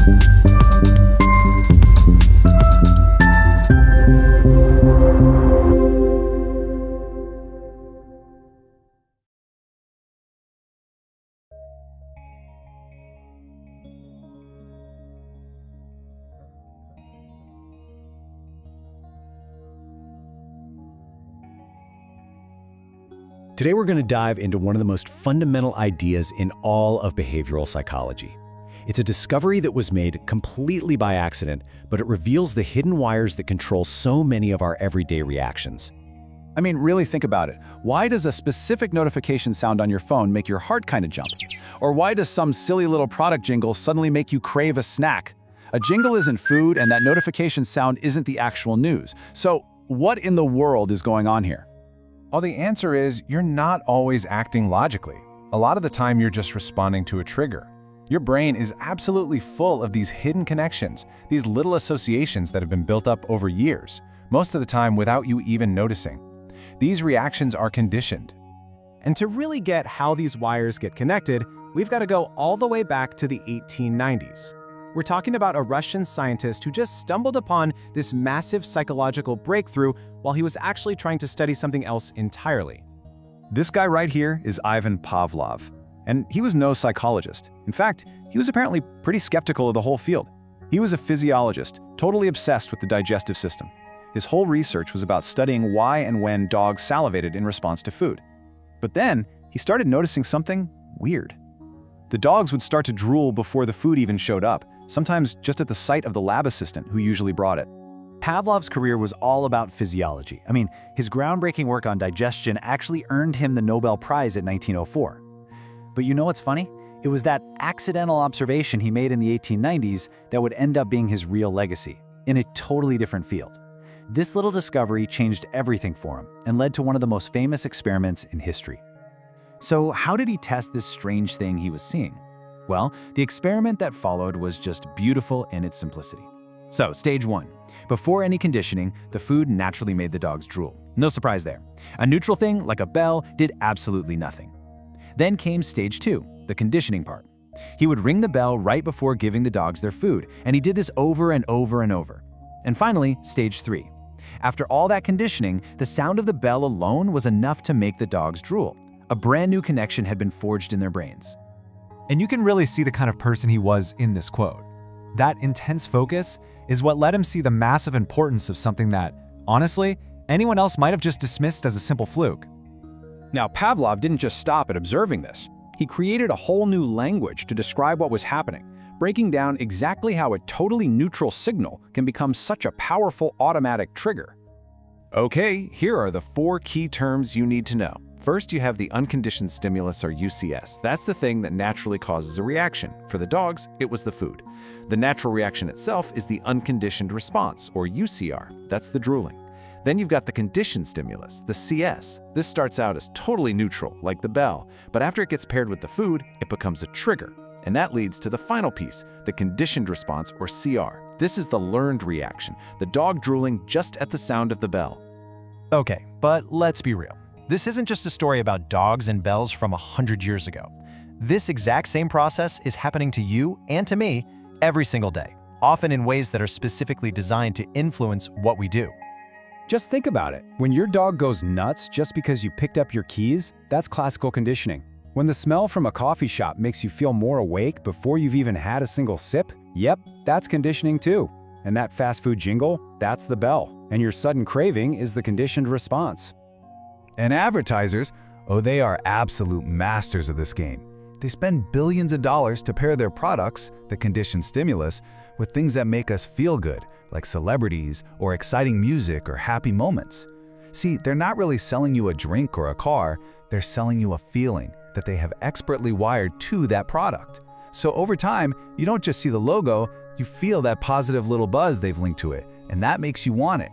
Today we're going to dive into one of the most fundamental ideas in all of behavioral psychology. It's a discovery that was made completely by accident, but it reveals the hidden wires that control so many of our everyday reactions. I mean, really think about it. Why does a specific notification sound on your phone make your heart kind of jump? Or why does some silly little product jingle suddenly make you crave a snack? A jingle isn't food, and that notification sound isn't the actual news. So, what in the world is going on here? Well, the answer is you're not always acting logically. A lot of the time, you're just responding to a trigger. Your brain is absolutely full of these hidden connections, these little associations that have been built up over years, most of the time without you even noticing. These reactions are conditioned. And to really get how these wires get connected, we've got to go all the way back to the 1890s. We're talking about a Russian scientist who just stumbled upon this massive psychological breakthrough while he was actually trying to study something else entirely. This guy right here is Ivan Pavlov, and he was no psychologist. In fact, he was apparently pretty skeptical of the whole field. He was a physiologist, totally obsessed with the digestive system. His whole research was about studying why and when dogs salivated in response to food. But then, he started noticing something weird. The dogs would start to drool before the food even showed up, sometimes just at the sight of the lab assistant who usually brought it. Pavlov's career was all about physiology. I mean, his groundbreaking work on digestion actually earned him the Nobel Prize in 1904. But you know what's funny? It was that accidental observation he made in the 1890s that would end up being his real legacy, in a totally different field. This little discovery changed everything for him and led to one of the most famous experiments in history. So how did he test this strange thing he was seeing? Well, the experiment that followed was just beautiful in its simplicity. So, stage one. Before any conditioning, the food naturally made the dogs drool. No surprise there. A neutral thing, like a bell, did absolutely nothing. Then came stage two, the conditioning part. He would ring the bell right before giving the dogs their food, and he did this over and over and over. And finally, stage three. After all that conditioning, the sound of the bell alone was enough to make the dogs drool. A brand new connection had been forged in their brains. And you can really see the kind of person he was in this quote. That intense focus is what let him see the massive importance of something that, honestly, anyone else might have just dismissed as a simple fluke. Now, Pavlov didn't just stop at observing this. He created a whole new language to describe what was happening, breaking down exactly how a totally neutral signal can become such a powerful automatic trigger. Okay, here are the 4 key terms you need to know. First, you have the unconditioned stimulus, or UCS. That's the thing that naturally causes a reaction. For the dogs, it was the food. The natural reaction itself is the unconditioned response, or UCR. That's the drooling. Then you've got the conditioned stimulus, the CS. This starts out as totally neutral, like the bell, but after it gets paired with the food, it becomes a trigger. And that leads to the final piece, the conditioned response, or CR. This is the learned reaction, the dog drooling just at the sound of the bell. Okay, but let's be real. This isn't just a story about dogs and bells from 100 years ago. This exact same process is happening to you and to me every single day, often in ways that are specifically designed to influence what we do. Just think about it. When your dog goes nuts just because you picked up your keys, that's classical conditioning. When the smell from a coffee shop makes you feel more awake before you've even had a single sip, yep, that's conditioning too. And that fast food jingle, that's the bell. And your sudden craving is the conditioned response. And advertisers, oh, they are absolute masters of this game. They spend billions of dollars to pair their products, the conditioned stimulus, with things that make us feel good, like celebrities or exciting music or happy moments. See, they're not really selling you a drink or a car, they're selling you a feeling that they have expertly wired to that product. So over time, you don't just see the logo, you feel that positive little buzz they've linked to it, and that makes you want it.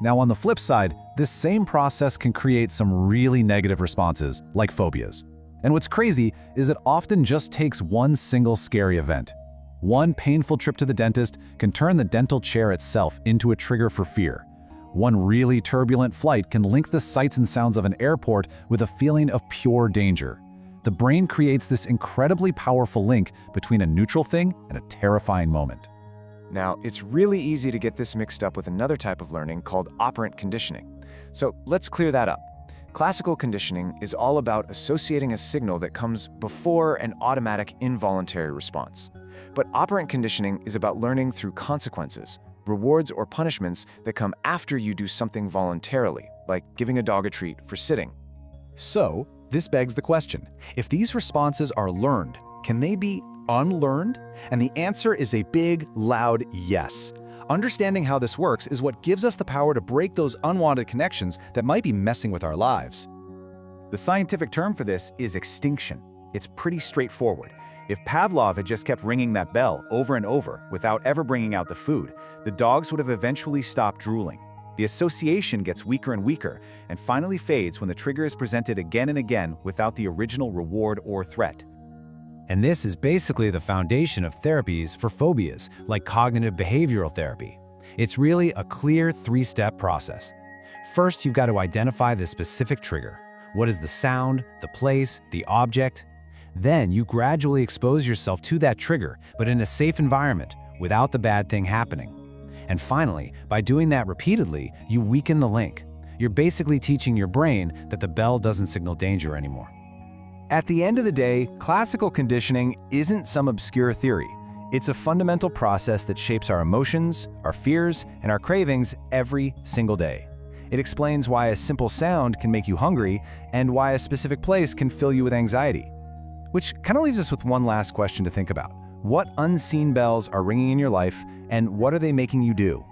Now on the flip side, this same process can create some really negative responses, like phobias. And what's crazy is it often just takes one single scary event. One painful trip to the dentist can turn the dental chair itself into a trigger for fear. One really turbulent flight can link the sights and sounds of an airport with a feeling of pure danger. the brain creates this incredibly powerful link between a neutral thing and a terrifying moment. Now, it's really easy to get this mixed up with another type of learning called operant conditioning. So let's clear that up. Classical conditioning is all about associating a signal that comes before an automatic involuntary response. But operant conditioning is about learning through consequences, rewards or punishments that come after you do something voluntarily, like giving a dog a treat for sitting. So, this begs the question, if these responses are learned, can they be unlearned? And the answer is a big, loud yes. Understanding how this works is what gives us the power to break those unwanted connections that might be messing with our lives. The scientific term for this is extinction. It's pretty straightforward. If Pavlov had just kept ringing that bell over and over without ever bringing out the food, the dogs would have eventually stopped drooling. The association gets weaker and weaker and finally fades when the trigger is presented again and again without the original reward or threat. And this is basically the foundation of therapies for phobias, like cognitive behavioral therapy. It's really a clear three-step process. First, you've got to identify the specific trigger. What is the sound, the place, the object? Then you gradually expose yourself to that trigger, but in a safe environment, without the bad thing happening. And finally, by doing that repeatedly, you weaken the link. You're basically teaching your brain that the bell doesn't signal danger anymore. At the end of the day, classical conditioning isn't some obscure theory. It's a fundamental process that shapes our emotions, our fears, and our cravings every single day. It explains why a simple sound can make you hungry and why a specific place can fill you with anxiety. Which kind of leaves us with one last question to think about. What unseen bells are ringing in your life, and what are they making you do?